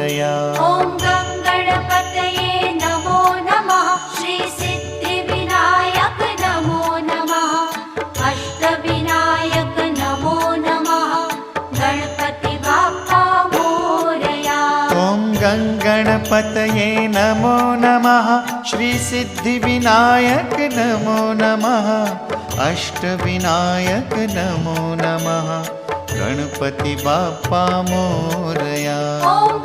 मोरया। ॐ गणपतये नमो नमः। श्री सिद्धिविनायक नमो नमः। अष्टविनायक नमो नमः। गणपति बाप्पा मोरया। ॐ गणपतये नमो नमः। श्री सिद्धिविनायक नमो नमः। अष्टविनायक नमो नमः। गणपति बाप्पा मोरया। ॐ